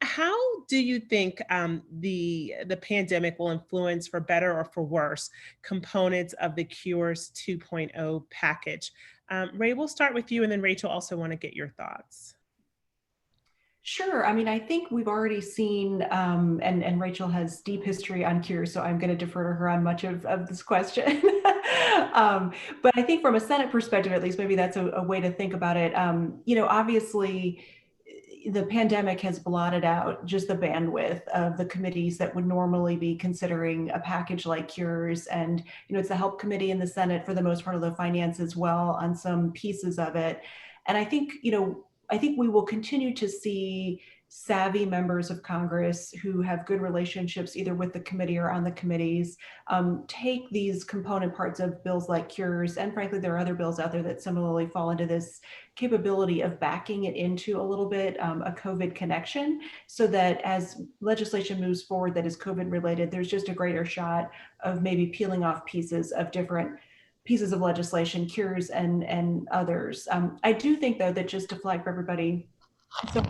how do you think the pandemic will influence, for better or for worse, components of the Cures 2.0 package? Ray, we'll start with you, and then Rachel, also want to get your thoughts. Sure. I mean, I think we've already seen, and Rachel has deep history on cures, so I'm going to defer to her on much of this question. But I think from a Senate perspective, at least, maybe that's a way to think about it. Obviously, the pandemic has blotted out just the bandwidth of the committees that would normally be considering a package like cures. And, it's the Help Committee in the Senate, for the most part, of the finance as well, on some pieces of it. And I think, I think we will continue to see savvy members of Congress who have good relationships either with the committee or on the committees take these component parts of bills like cures, and frankly, there are other bills out there that similarly fall into this capability of backing it into a little bit a COVID connection, so that as legislation moves forward that is COVID related, there's just a greater shot of maybe peeling off pieces of different pieces of legislation, cures and others. I do think, though, that just to flag for everybody, so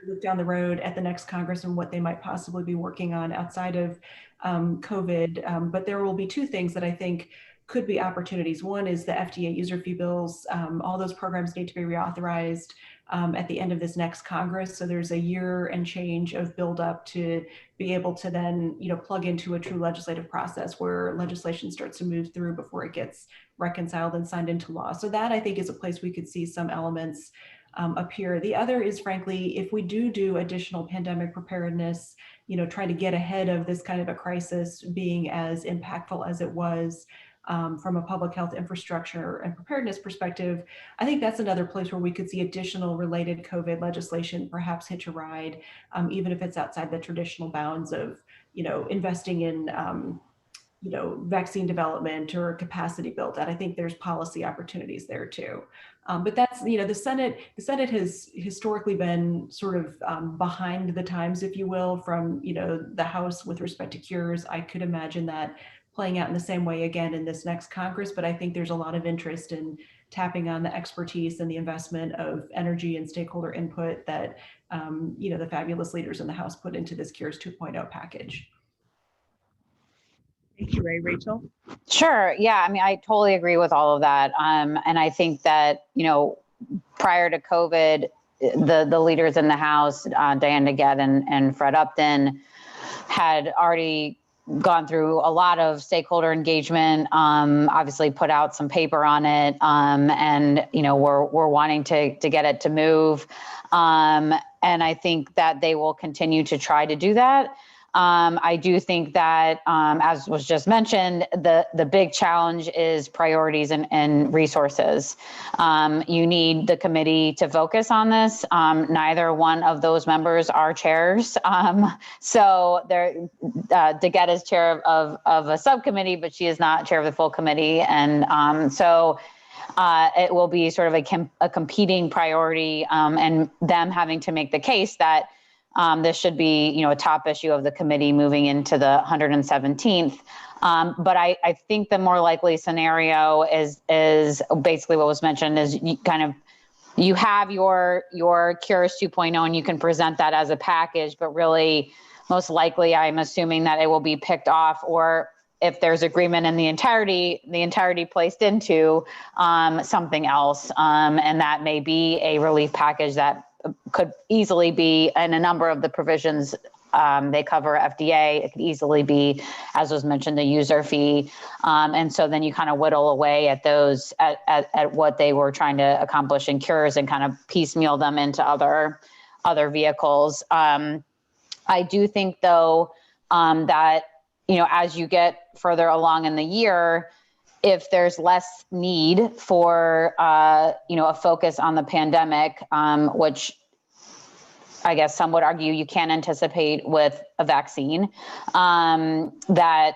look down the road at the next Congress and what they might possibly be working on outside of COVID, but there will be two things that I think could be opportunities. One is the FDA user fee bills. All those programs need to be reauthorized at the end of this next Congress. So there's a year and change of buildup to be able to then, plug into a true legislative process where legislation starts to move through before it gets reconciled and signed into law. So that, I think, is a place we could see some elements appear. The other is, frankly, if we do additional pandemic preparedness, trying to get ahead of this kind of a crisis being as impactful as it was from a public health infrastructure and preparedness perspective, I think that's another place where we could see additional related COVID legislation perhaps hitch a ride, even if it's outside the traditional bounds of, investing in vaccine development or capacity build out. I think there's policy opportunities there too. But that's, the Senate has historically been sort of behind the times, if you will, from, the House with respect to cures. I could imagine that playing out in the same way again in this next Congress, but I think there's a lot of interest in tapping on the expertise and the investment of energy and stakeholder input that, the fabulous leaders in the House put into this Cures 2.0 package. Thank you, Ray. Rachel? Sure. Yeah. I mean, I totally agree with all of that. And I think that, prior to COVID, the leaders in the House, Diane DeGette and Fred Upton, had already gone through a lot of stakeholder engagement, obviously put out some paper on it, and we're wanting to get it to move. And I think that they will continue to try to do that. I do think that, as was just mentioned, the big challenge is priorities and resources. You need the committee to focus on this. Neither one of those members are chairs. So Daggett is chair of a subcommittee, but she is not chair of the full committee. And so it will be sort of a competing priority, and them having to make the case that this should be, a top issue of the committee moving into the 117th. But I think the more likely scenario is basically what was mentioned, is you have your Cures 2.0 and you can present that as a package, but really most likely I'm assuming that it will be picked off, or if there's agreement in the entirety placed into something else. And that may be a relief package that could easily be, and a number of the provisions they cover FDA. It could easily be, as was mentioned, the user fee. And so then you kind of whittle away at those, at what they were trying to accomplish in Cures, and kind of piecemeal them into other vehicles. I do think, though, that, as you get further along in the year, if there's less need for, a focus on the pandemic, which I guess some would argue you can't anticipate with a vaccine, that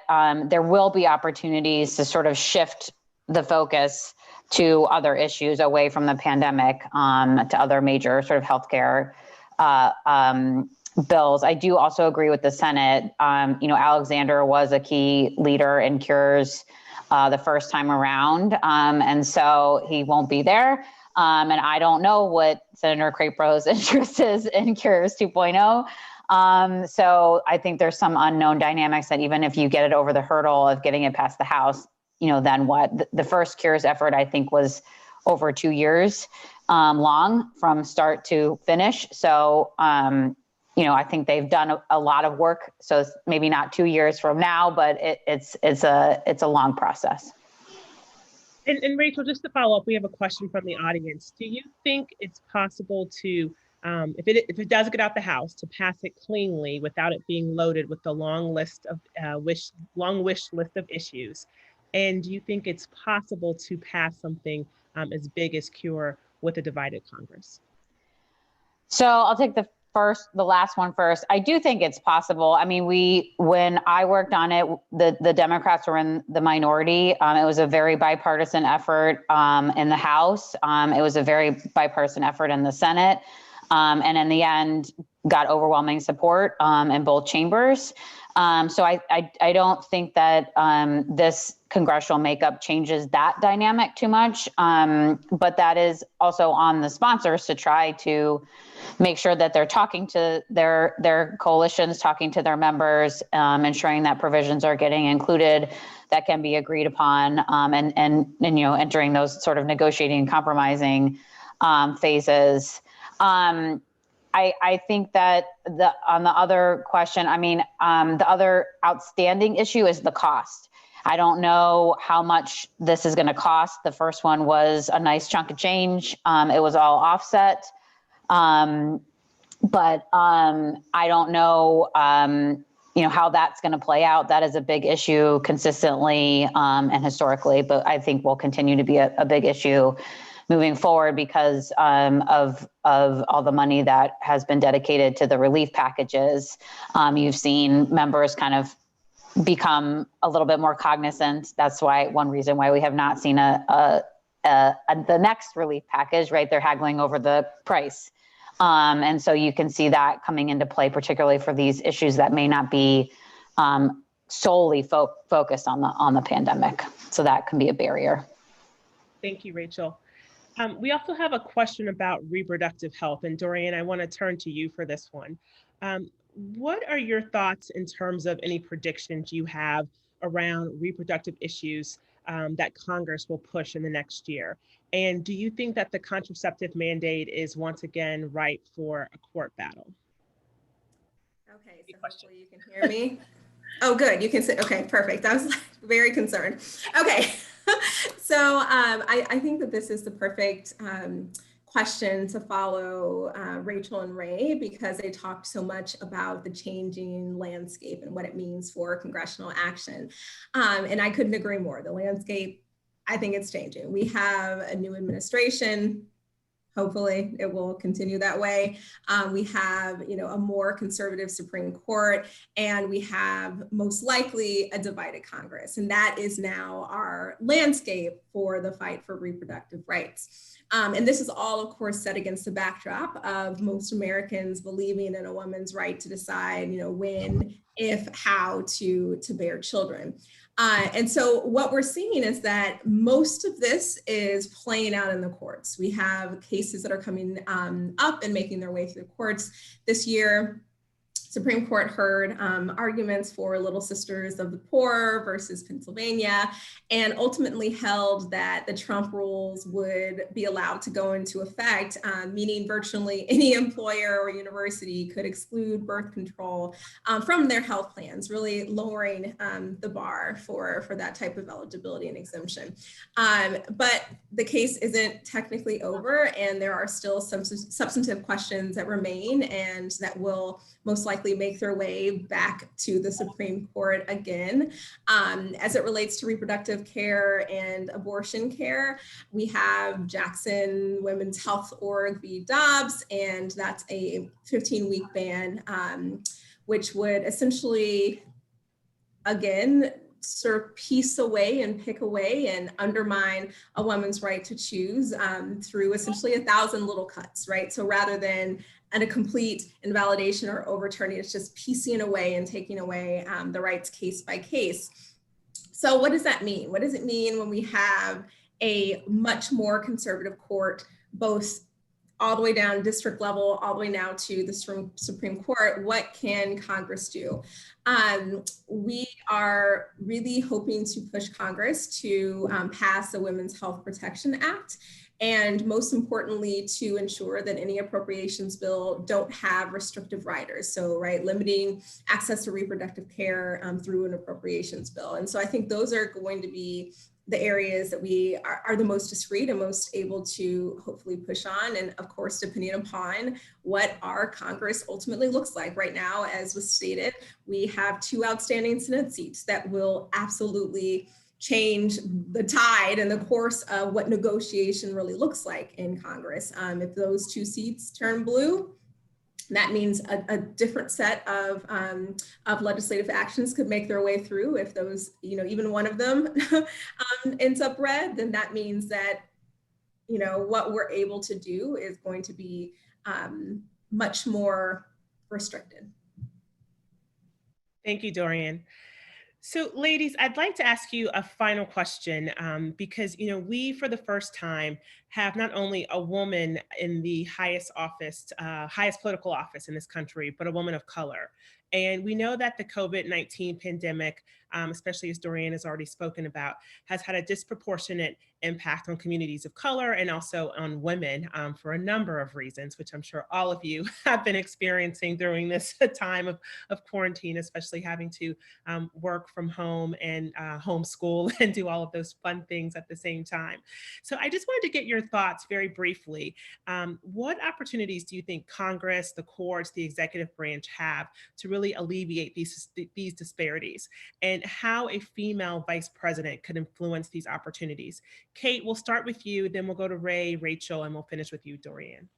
there will be opportunities to sort of shift the focus to other issues away from the pandemic, to other major sort of healthcare bills. I do also agree with the Senate. Alexander was a key leader in Cures the first time around, and so he won't be there. And I don't know what Senator Crapro's interest is in Cures 2.0. So I think there's some unknown dynamics that even if you get it over the hurdle of getting it past the House, then what? The first Cures effort, I think, was over 2 years long from start to finish. So, I think they've done a lot of work. So it's maybe not 2 years from now, but it's a long process. And Rachel, just to follow up, we have a question from the audience. Do you think it's possible to, if it does get out the House, to pass it cleanly without it being loaded with the long wish list of issues? And do you think it's possible to pass something as big as Cure with a divided Congress? So I'll take the last one first. I do think it's possible. I mean, when I worked on it, the Democrats were in the minority. It was a very bipartisan effort in the House. It was a very bipartisan effort in the Senate. And in the end, got overwhelming support in both chambers. So I don't think that this congressional makeup changes that dynamic too much. But that is also on the sponsors to try to make sure that they're talking to their coalitions, talking to their members, ensuring that provisions are getting included that can be agreed upon, and entering those sort of negotiating and compromising phases. I think that on the other question, the other outstanding issue is the cost. I don't know how much this is going to cost. The first one was a nice chunk of change. It was all offset. But I don't know, how that's going to play out. That is a big issue consistently and historically, but I think will continue to be a big issue moving forward because of all the money that has been dedicated to the relief packages. You've seen members kind of become a little bit more cognizant. That's one reason why we have not seen the next relief package, right? They're haggling over the price. And so you can see that coming into play, particularly for these issues that may not be solely focused on the pandemic. So that can be a barrier. Thank you, Rachel. We also have a question about reproductive health. And Dorian, I want to turn to you for this one. What are your thoughts in terms of any predictions you have around reproductive issues that Congress will push in the next year? And do you think that the contraceptive mandate is once again ripe for a court battle? Okay, so hopefully you can hear me. Oh, good. You can say, okay, perfect. I was like, very concerned. Okay. So I think that this is the perfect question to follow Rachel and Ray, because they talked so much about the changing landscape and what it means for congressional action. And I couldn't agree more. The landscape, I think it's changing. We have a new administration. Hopefully it will continue that way. We have, a more conservative Supreme Court, and we have most likely a divided Congress. And that is now our landscape for the fight for reproductive rights. And this is all, of course, set against the backdrop of most Americans believing in a woman's right to decide, when, if, how to bear children. And so what we're seeing is that most of this is playing out in the courts. We have cases that are coming up and making their way through the courts this year. Supreme Court heard arguments for Little Sisters of the Poor versus Pennsylvania, and ultimately held that the Trump rules would be allowed to go into effect, meaning virtually any employer or university could exclude birth control from their health plans, really lowering the bar for that type of eligibility and exemption. But the case isn't technically over, and there are still some substantive questions that remain and that will most likely make their way back to the Supreme Court again. As it relates to reproductive care and abortion care, we have Jackson Women's Health Org v. Dobbs, and that's a 15-week ban, which would essentially, again, sort of piece away and pick away and undermine a woman's right to choose through essentially 1,000 little cuts, right? So rather than a complete invalidation or overturning, it's just piecing away and taking away the rights case by case. So what does that mean? What does it mean when we have a much more conservative court, both all the way down district level, all the way now to the Supreme Court? What can Congress do? We are really hoping to push Congress to pass the Women's Health Protection Act, and most importantly, to ensure that any appropriations bill don't have restrictive riders. So, right, limiting access to reproductive care through an appropriations bill. And so I think those are going to be the areas that we are the most discreet and most able to hopefully push on. And of course, depending upon what our Congress ultimately looks like. Right now, as was stated, we have 2 outstanding Senate seats that will absolutely change the tide and the course of what negotiation really looks like in Congress. If those 2 seats turn blue, that means a different set of legislative actions could make their way through. If those, even one of them ends up red, then that means that, what we're able to do is going to be much more restricted. Thank you, Dorian. So ladies, I'd like to ask you a final question because, we for the first time have not only a woman in the highest political office in this country, but a woman of color. And we know that the COVID-19 pandemic, especially as Dorian has already spoken about, has had a disproportionate impact on communities of color and also on women for a number of reasons, which I'm sure all of you have been experiencing during this time of quarantine, especially having to work from home and homeschool and do all of those fun things at the same time. So I just wanted to get your thoughts very briefly. What opportunities do you think Congress, the courts, the executive branch have to really alleviate these disparities, and how a female vice president could influence these opportunities? Kate, we'll start with you, then we'll go to Ray, Rachel, and we'll finish with you, Dorian.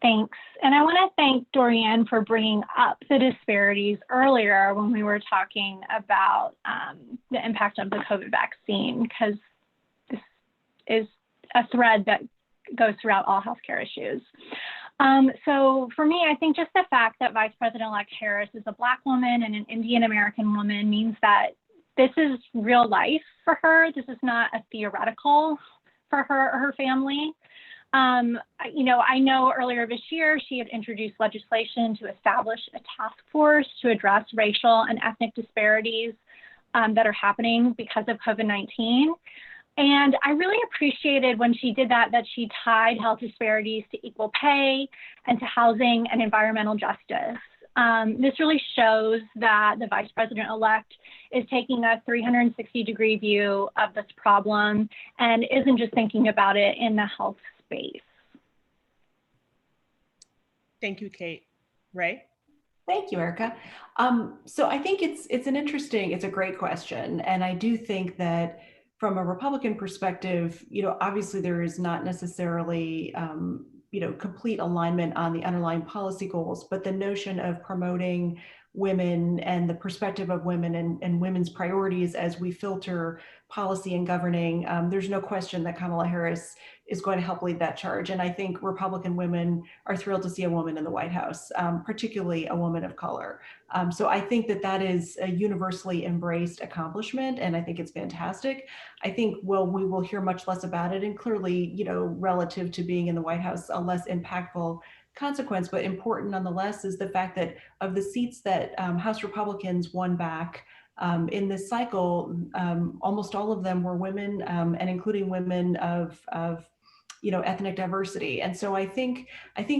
Thanks. And I want to thank Dorian for bringing up the disparities earlier when we were talking about the impact of the COVID vaccine, because this is a thread that goes throughout all healthcare issues. So for me, I think just the fact that Vice President-elect Harris is a Black woman and an Indian American woman means that this is real life for her. This is not a theoretical for her or her family. I know earlier this year she had introduced legislation to establish a task force to address racial and ethnic disparities that are happening because of COVID-19. And I really appreciated when she did that she tied health disparities to equal pay and to housing and environmental justice. This really shows that the Vice President-elect is taking a 360-degree view of this problem and isn't just thinking about it in the health space. Thank you, Kate. Ray? Thank you, Erica. So I think it's a great question. And I do think that from a Republican perspective, obviously there is not necessarily, complete alignment on the underlying policy goals, but the notion of promoting women and the perspective of women and women's priorities as we filter policy and governing, there's no question that Kamala Harris is going to help lead that charge. And I think Republican women are thrilled to see a woman in the White House, particularly a woman of color. So I think that is a universally embraced accomplishment, and I think it's fantastic. I think we will hear much less about it, and clearly, relative to being in the White House, a less impactful consequence, but important nonetheless, is the fact that of the seats that House Republicans won back in this cycle, almost all of them were women, and including women of ethnic diversity. And so I think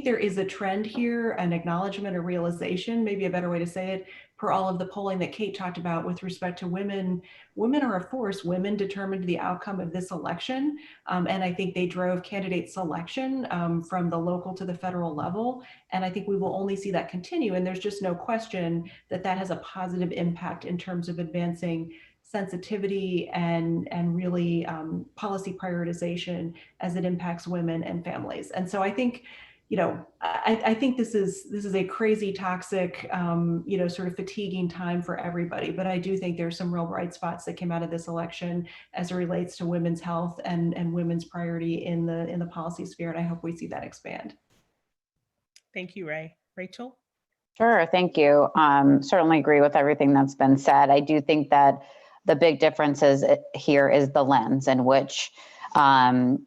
there is a trend here, an acknowledgement, a realization, maybe a better way to say it, per all of the polling that Kate talked about with respect to women. Women are a force. Women determined the outcome of this election. And I think they drove candidate selection from the local to the federal level. And I think we will only see that continue. And there's just no question that has a positive impact in terms of advancing sensitivity and really policy prioritization as it impacts women and families. And so I think, I think this is a crazy, toxic, sort of fatiguing time for everybody. But I do think there's some real bright spots that came out of this election as it relates to women's health and women's priority in the policy sphere. And I hope we see that expand. Thank you, Ray. Rachel? Sure, thank you. Certainly agree with everything that's been said. I do think that the big difference here is the lens in which Vice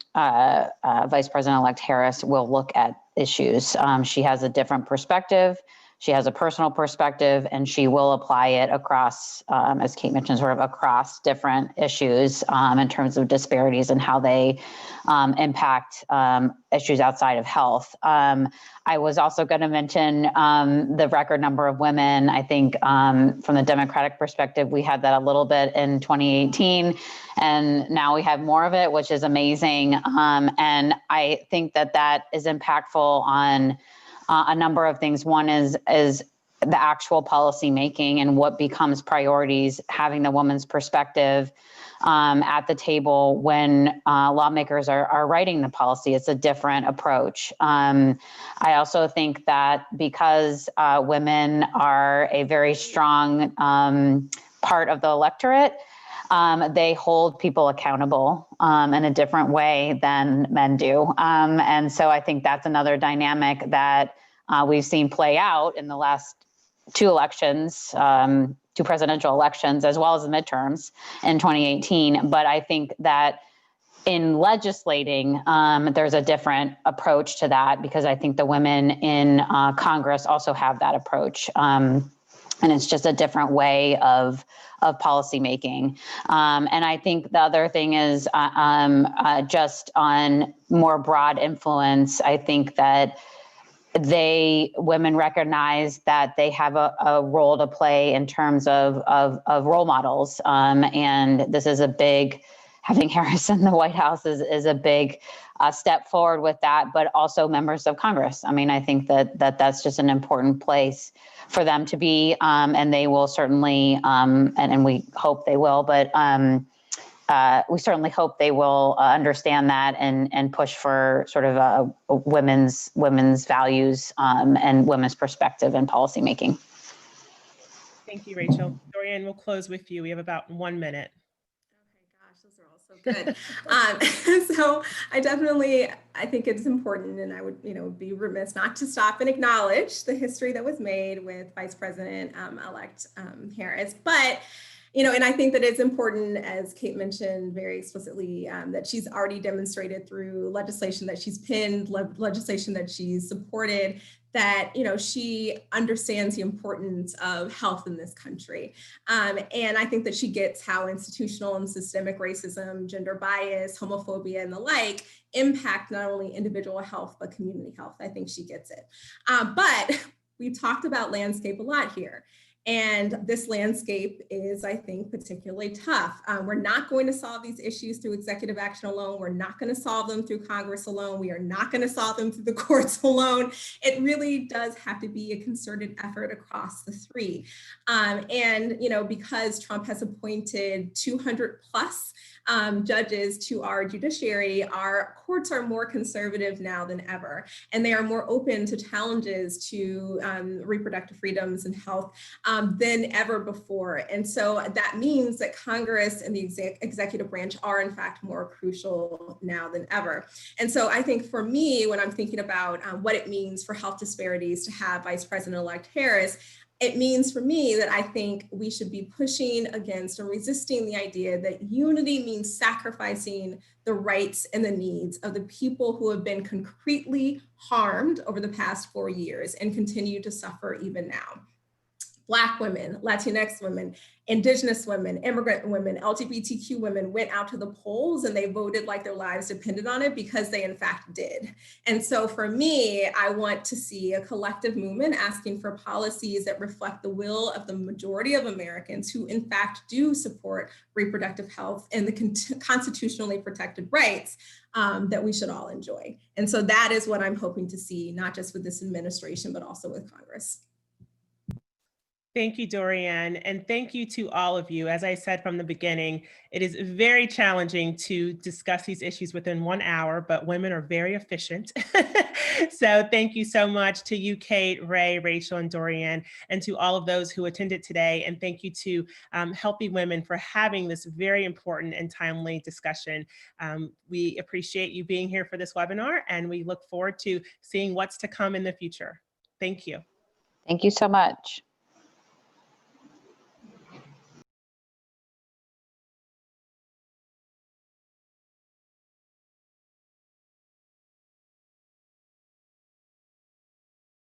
President-elect Harris will look at issues. She has a different perspective. She has a personal perspective, and she will apply it across, as Kate mentioned, sort of across different issues in terms of disparities and how they impact issues outside of health. I was also going to mention the record number of women. I think from the Democratic perspective, we had that a little bit in 2018, and now we have more of it, which is amazing. And I think that is impactful on a number of things. One is the actual policy making and what becomes priorities, having the woman's perspective at the table when lawmakers are writing the policy. It's a different approach. I also think that because women are a very strong part of the electorate, they hold people accountable in a different way than men do. And so I think that's another dynamic that we've seen play out in the last two elections, two presidential elections, as well as the midterms in 2018. But I think that in legislating, there's a different approach to that, because I think the women in Congress also have that approach. And it's just a different way of policy making. And I think the other thing is just on more broad influence, I think that women recognize that they have a role to play in terms of role models. And this is having Harris in the White House is a big step forward with that, but also members of Congress. I mean, I think that's just an important place for them to be, and they will certainly, and we hope they will, but we certainly hope they will understand that and push for sort of a women's values and women's perspective in policymaking. Thank you, Rachel. Dorian, we'll close with you. We have about 1 minute. Those are all so good. So I think it's important, and I would, be remiss not to stop and acknowledge the history that was made with Vice President-elect Harris. But, and I think that it's important, as Kate mentioned very explicitly, that she's already demonstrated through legislation that she's pinned, legislation that she's supported, that, she understands the importance of health in this country. And I think that she gets how institutional and systemic racism, gender bias, homophobia, and the like impact not only individual health, but community health. I think she gets it. But we've talked about landscape a lot here. And this landscape is, I think, particularly tough. We're not going to solve these issues through executive action alone. We're not going to solve them through Congress alone. We are not going to solve them through the courts alone. It really does have to be a concerted effort across the three. And, you know, because Trump has appointed 200 plus judges to our judiciary, our courts are more conservative now than ever, and they are more open to challenges to reproductive freedoms and health than ever before. And so that means that Congress and the executive branch are in fact more crucial now than ever. And so I think for me, when I'm thinking about what it means for health disparities to have Vice President-elect Harris, it means for me that I think we should be pushing against or resisting the idea that unity means sacrificing the rights and the needs of the people who have been concretely harmed over the past 4 years and continue to suffer even now. Black women, Latinx women, Indigenous women, immigrant women, LGBTQ women went out to the polls and they voted like their lives depended on it because they in fact did. And so for me, I want to see a collective movement asking for policies that reflect the will of the majority of Americans who in fact do support reproductive health and the constitutionally protected rights that we should all enjoy. And so that is what I'm hoping to see, not just with this administration, but also with Congress. Thank you, Dorian, and thank you to all of you. As I said from the beginning, it is very challenging to discuss these issues within 1 hour, but women are very efficient. So thank you so much to you, Kate, Ray, Rachel, and Dorian, and to all of those who attended today. And thank you to Healthy Women for having this very important and timely discussion. We appreciate you being here for this webinar, and we look forward to seeing what's to come in the future. Thank you. Thank you so much.